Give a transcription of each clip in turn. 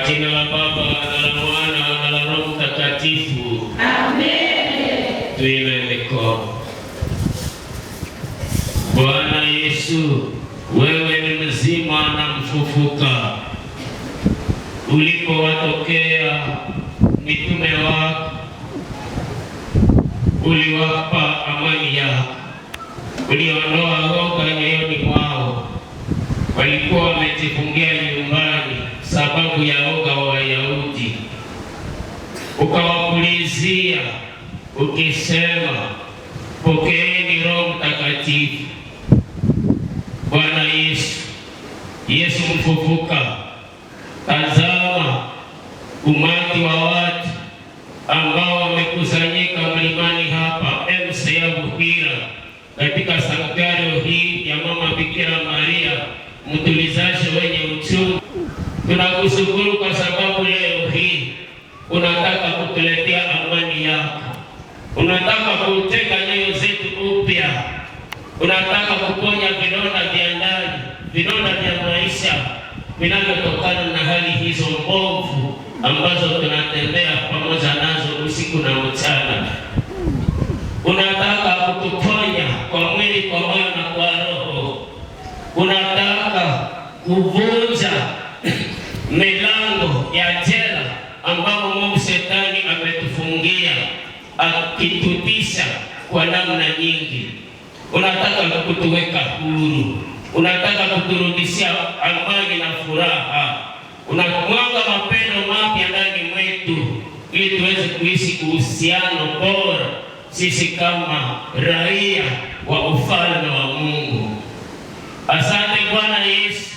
jina la Baba na la Mwana na la Roho Mtakatifu. Amen. Tuinue mikono. Bwana Yesu, wewe ni mzima na mfufuka. Ulipowatokea mitume wako, uliwapa amani yako. Uliondoa woga nyoyoni mwao. Walikuwa wamejifungia nyumbani sababu ya woga wa Wayahudi. Ukawapulizia ukisema, pokeeni Roho Mtakatifu. Bwana Yesu, Yesu mfufuka, tazama umati wa watu ambao wamekusanyika mlimani hapa Buhira, katika santuario hii ya Mama Bikira Maria mtulizaji wenye uchungu. Tunakushukuru kwa sababu leo hii unataka kutuletea amani yako. Unataka kuteka nyoyo zetu upya. Unataka kuponya vidonda vya ndani, vidonda vya maisha vinavyotokana na hali hizo mbovu ambazo tunatembea pamoja nazo usiku na mchana. Unataka kutuponya kwa mwili, kwa moyo na kwa roho. Unataka kuvunja milango ya jela ambao Mungu Shetani ametufungia akitutisha kwa namna nyingi. Unataka kutuweka huru. Unataka kuturudishia amani na furaha. Unamwaga mapendo mapya ndani mwetu ili tuweze kuishi uhusiano bora sisi kama raia wa ufalme wa Mungu. Asante Bwana Yesu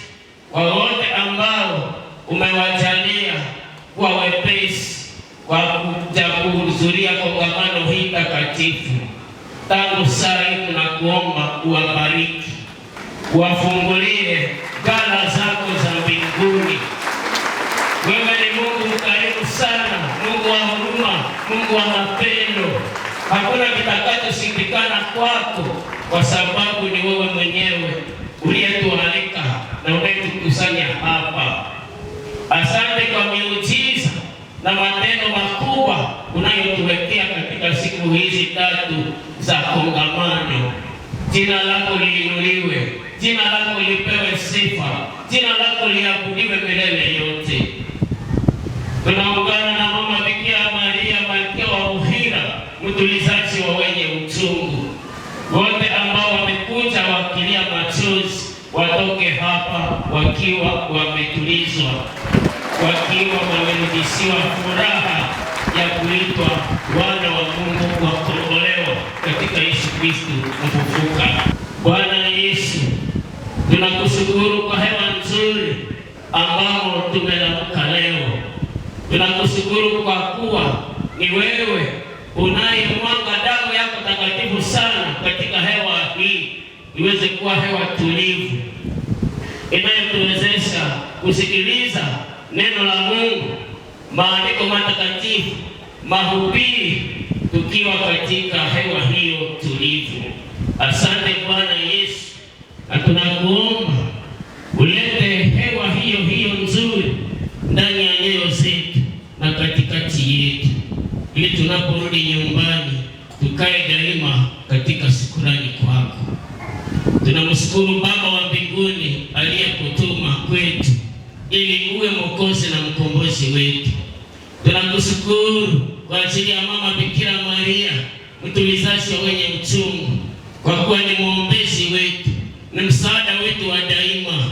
kwa wote ambao umewajalia kwa wepesi kwa kuja kuhudhuria kongamano hii takatifu. Tangu saa hii tunakuomba uwabariki, uwafungulie ghala zako za mbinguni. Wewe ni Mungu mkarimu sana, Mungu wa huruma, Mungu wa mapendo. Hakuna kitakachoshindikana kwako, kwa sababu ni wewe mwenyewe uliyetualika na unayetukusanya hapa. Asante kwa miujiza na matendo makubwa unayotuwekea katika siku hizi tatu za kongamano. Jina lako liinuliwe, jina lako lipewe sifa, jina lako liabudiwe milele yote. Tunaungana na Mama Bikira Maria Malkia wa Buhira, mtulizaji wa wenye uchungu. Wote ambao wamekuja wakilia machozi watoke hapa wakiwa wametulizwa, wakiwa wamerudishiwa furaha ya kuitwa wana wa Mungu, wa kukombolewa katika Yesu Kristo mfufuka. Bwana Yesu, tunakushukuru kwa hewa nzuri ambao tumeamka leo. Tunakushukuru kwa kuwa ni wewe unayemwaga damu yako takatifu sana katika hewa hii iweze kuwa hewa tulivu inayotuwezesha kusikiliza neno la Mungu, maandiko matakatifu, mahubiri, tukiwa katika hewa hiyo tulivu. Asante Bwana Yesu, na tunakuomba ulete hewa hiyo hiyo nzuri ndani ya nyoyo zetu na katikati yetu, ili tunaporudi nyumbani tukae daima katika shukrani kwako. Tunamshukuru Baba wa mbinguni aliyekutuma kwetu ili uwe Mwokozi na mkombozi wetu. Tunakushukuru kwa ajili ya Mama Bikira Maria, mtulizaji wa wenye uchungu, kwa kuwa ni mwombezi wetu, ni msaada wetu wa daima,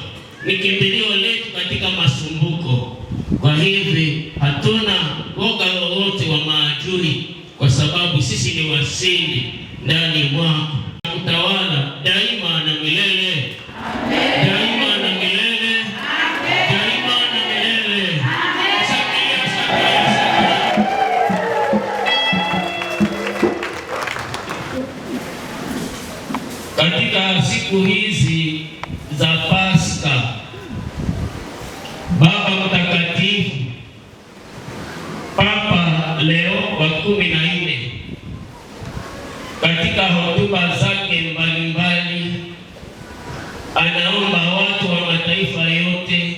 ni kimbilio letu katika masumbuko. Kwa hivi hatuna woga wowote wa maadui, kwa sababu sisi ni washindi ndani mwako. Utawala daima na milele. Amen. Daima na milele. Amen. Daima na milele. Amen. Sakia, sakia, sakia. Katika siku hizi za Pasaka, Baba Mtakatifu Papa Leo wa 14 katika hotuba zake mbalimbali anaomba watu wa mataifa yote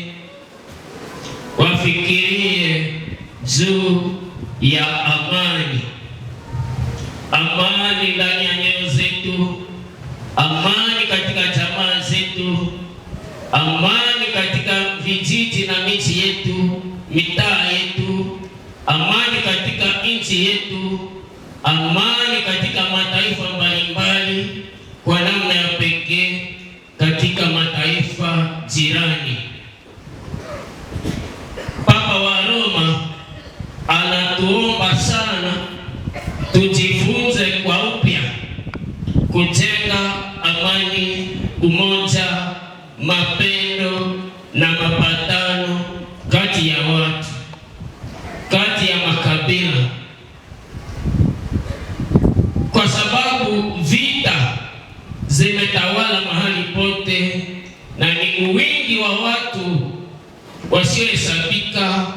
wafikirie juu ya amani. Amani ndani ya nyoyo zetu, amani katika jamaa zetu, amani katika vijiji na miji yetu, mitaa yetu, amani katika nchi yetu, amani katika mataifa mbalimbali, kwa namna ya pekee katika mataifa jirani. Papa wa Roma anatuomba sana tujifunze kwa upya kujenga amani, umoja, mapendo na mapatano kati ya watu, kati ya makabila, kwa sababu vita zimetawala mahali pote na ni wingi wa watu wasiohesabika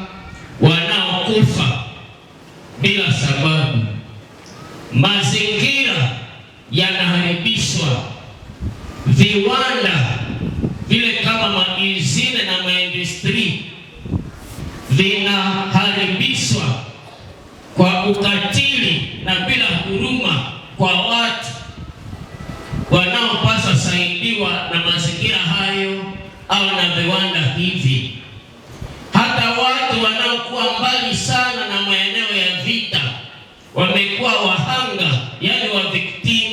wanaokufa bila sababu. Mazingira yanaharibishwa, viwanda vile kama maizine na maindustri vinaharibishwa kwa ukatili na bila huruma kwa watu wanaopaswa saidiwa na mazingira hayo au na viwanda hivi. Hata watu wanaokuwa mbali sana na maeneo ya vita wamekuwa wahanga, yani wa victim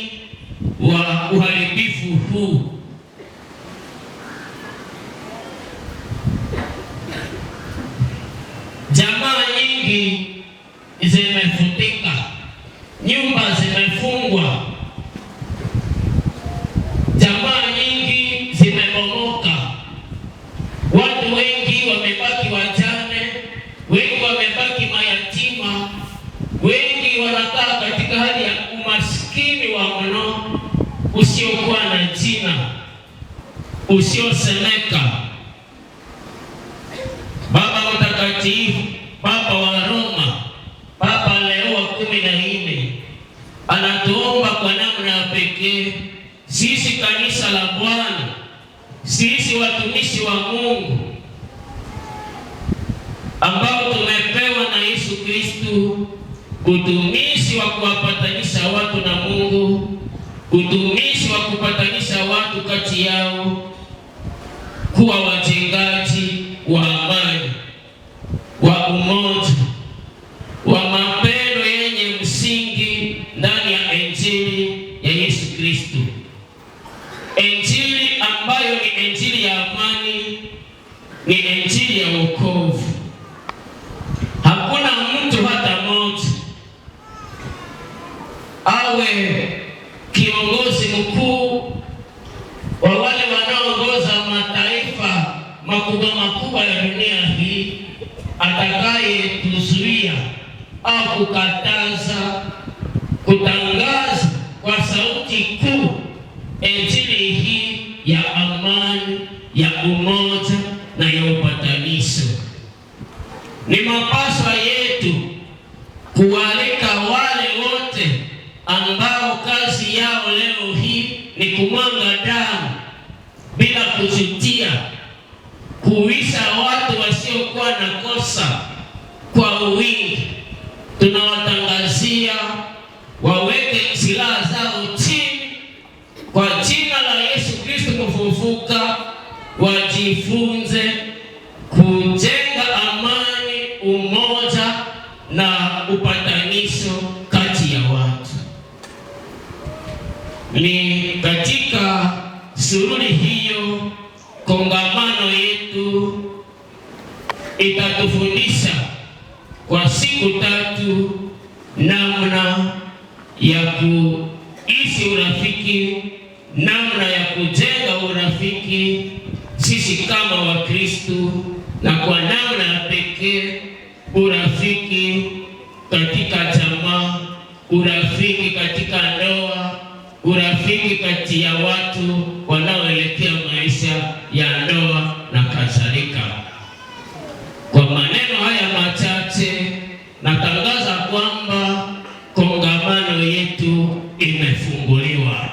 wa uharibifu huu. Jamaa nyingi zimefutika, nyumba zimefungwa, jamaa nyingi zimebomoka, watu wengi wamebaki wajane, wengi wamebaki mayatima, wengi wanakaa katika hali ya umaskini wa mno usiokuwa na jina, usiosemeka. Baba Mtakatifu, Papa wa Roma, Papa Leo wa 14 anatuomba kwa namna ya pekee sisi kanisa la Bwana, sisi watumishi wa Mungu ambao tumepewa na Yesu Kristo utumishi wa kuwapatanisha watu na Mungu, utumishi wa kupatanisha watu kati yao, kuwa wajengaji wa amani, wa umoja, wa mapendo yenye msingi ndani ya Injili ya Yesu Kristo. Injili ambayo ni Injili ya amani, ni Injili ya wokovu. Hakuna mtu hata mmoja awe kiongozi mkuu wa wale wanaoongoza mataifa makubwa ya dunia hii atakaye kuzuia au kukataza kutangaza kwa sauti kuu Injili hii ya amani, ya umoja na ya upatanisho. Ni mapaswa yetu kuwalika wale wote ambao kazi yao leo hii ni kumwaga damu bila kujutia, kuisha watu wasiokuwa na kosa kwa wingi. Tunawatangazia waweke silaha zao chini, kwa jina la Yesu Kristo kufufuka, wajifunze kujenga amani, umoja na upatanisho kati ya watu. Ni katika shughuli hiyo kongamano yetu itatufundisha kwa siku 3 namna ya kuishi urafiki, namna ya kujenga urafiki sisi kama Wakristo, na kwa namna ya pekee urafiki katika jamaa, urafiki katika ndoa, urafiki kati ya watu wanaoelekea maisha ya ndoa na kadhalika. Kwa maneno haya machache natangaza kwamba kongamano yetu imefunguliwa.